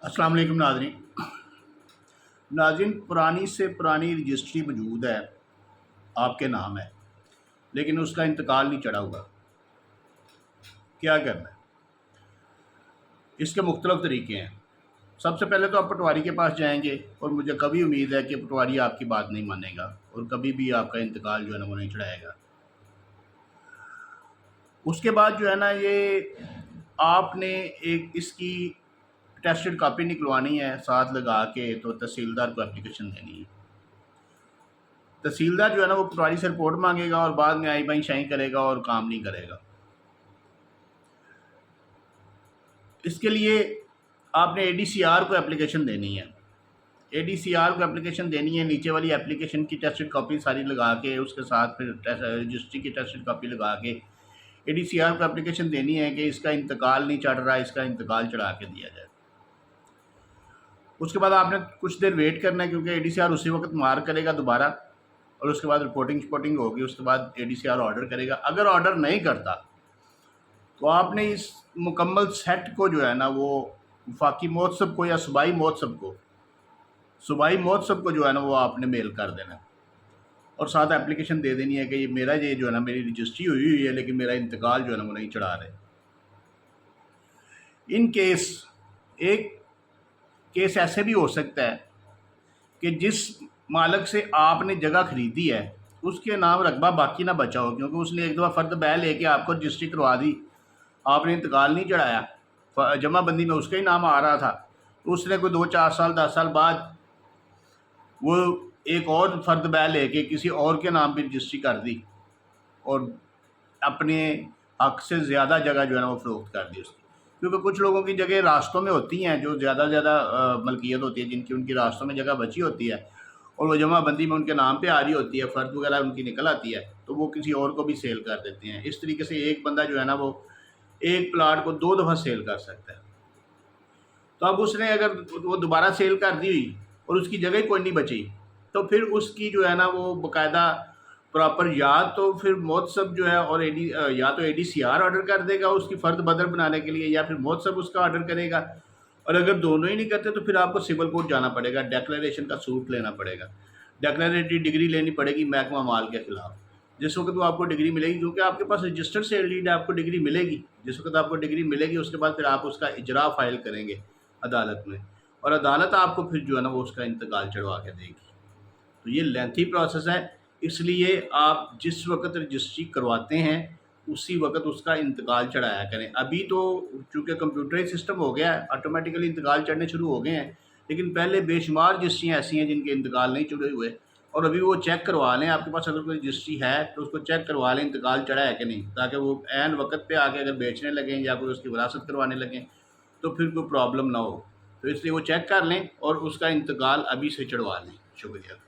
अस्सलाम वालेकुम नाज़रीन, पुरानी से पुरानी रजिस्ट्री मौजूद है, आपके नाम है, लेकिन उसका इंतकाल नहीं चढ़ा हुआ। क्या करना है? इसके मुख्तलिफ तरीके हैं। सबसे पहले तो आप पटवारी के पास जाएंगे और मुझे कभी उम्मीद है कि पटवारी आपकी बात नहीं मानेगा और कभी भी आपका इंतकाल जो है ना वो नहीं चढ़ाएगा। उसके बाद जो है ना ये आपने एक इसकी टेस्टेड कॉपी निकलवानी है, साथ लगा के तो तहसीलदार को एप्लीकेशन देनी है। तहसीलदार जो है ना वो पटवारी से रिपोर्ट मांगेगा और बाद में आई बाई शाई करेगा और काम नहीं करेगा। इसके लिए आपने एडीसीआर को एप्लीकेशन देनी है। एडीसीआर को एप्लीकेशन देनी है, नीचे वाली एप्लीकेशन की टेस्टेड कॉपी सारी लगा के उसके साथ फिर रजिस्ट्री की टेस्टेड कॉपी लगा के एडीसीआर को एप्लीकेशन देनी है कि इसका इंतकाल नहीं चढ़ रहा, इसका इंतकाल चढ़ा के दिया जाए। उसके बाद आपने कुछ देर वेट करना है क्योंकि एडीसीआर उसी वक्त मार्क करेगा दोबारा और उसके बाद रिपोर्टिंग होगी। उसके बाद एडीसीआर ऑर्डर करेगा। अगर ऑर्डर नहीं करता तो आपने इस मुकम्मल सेट को जो है ना वो वफाकी महोत्सव को या सूबाई महोत्सव को जो है ना वो आपने मेल कर देना है और साथ एप्लीकेशन दे देनी है कि ये मेरा ये जो है ना मेरी रजिस्ट्री हुई है लेकिन मेरा इंतकाल जो है ना वो नहीं चढ़ा रहे। इन केस एक केस ऐसे भी हो सकता है कि जिस मालिक से आपने जगह खरीदी है उसके नाम रकबा बाकी ना बचा हो, क्योंकि उसने एक दफ़ा फ़र्द बै लेके आपको रजिस्ट्री करवा दी, आपने इंतकाल नहीं चढ़ाया, जमाबंदी में उसका ही नाम आ रहा था, तो उसने कोई 2-4 साल 10 साल बाद वो एक और फ़र्द बै लेके किसी और के नाम पर रजिस्ट्री कर दी और अपने हक़ से ज़्यादा जगह जो है ना वो फ़रोख्त कर दी उसकी। क्योंकि कुछ लोगों की जगह रास्तों में होती हैं जो ज़्यादा मलकियत होती है, जिनकी उनकी रास्तों में जगह बची होती है और वो जमाबंदी में उनके नाम पे आ रही होती है, फ़र्द वगैरह उनकी निकल आती है, तो वो किसी और को भी सेल कर देते हैं। इस तरीके से एक बंदा जो है ना वो एक प्लाट को 2 दफ़ा सेल कर सकता है। तो अब उसने अगर वो दोबारा सेल कर दी हुई और उसकी जगह कोई नहीं बची तो फिर उसकी जो है ना वो बाकायदा प्रॉपर या तो फिर महोत्सव जो है और या तो एडीसीआर ऑर्डर कर देगा उसकी फ़र्द बदल बनाने के लिए या फिर महोत्सव उसका ऑर्डर करेगा, और अगर दोनों ही नहीं करते तो फिर आपको सिविल कोर्ट जाना पड़ेगा, डिक्लेरेशन का सूट लेना पड़ेगा, डिक्लेरेटरी डिग्री लेनी पड़ेगी महकमा माल के ख़िलाफ़। जिस वक्त वो आपको डिग्री मिलेगी, क्योंकि आपके पास रजिस्टर्ड सेल डीड है, आपको डिग्री मिलेगी। जिस वक्त आपको डिग्री मिलेगी उसके बाद फिर आप उसका इजरा फाइल करेंगे अदालत में और अदालत आपको फिर जो है ना वो उसका इंतकाल चढ़वा के देगी। तो ये लेंथी प्रोसेस है, इसलिए आप जिस वक्त रजिस्ट्री करवाते हैं उसी वक्त उसका इंतकाल चढ़ाया करें। अभी तो चूँकि कंप्यूटराइज सिस्टम हो गया है, ऑटोमेटिकली इंतकाल चढ़ने शुरू हो गए हैं, लेकिन पहले बेशुमार रजिस्ट्रियाँ ऐसी हैं जिनके इंतकाल नहीं चढ़े हुए, और अभी वो चेक करवा लें। आपके पास अगर कोई रजिस्ट्री है तो उसको चेक करवा लें इंतकाल चढ़ा है कि नहीं, ताकि वो ऐन वक्त पे आके अगर बेचने लगें या कोई उसकी विरासत करवाने लगें तो फिर कोई प्रॉब्लम ना हो। तो इसलिए वो चेक कर लें और उसका इंतकाल अभी से चढ़वा लें। शुक्रिया।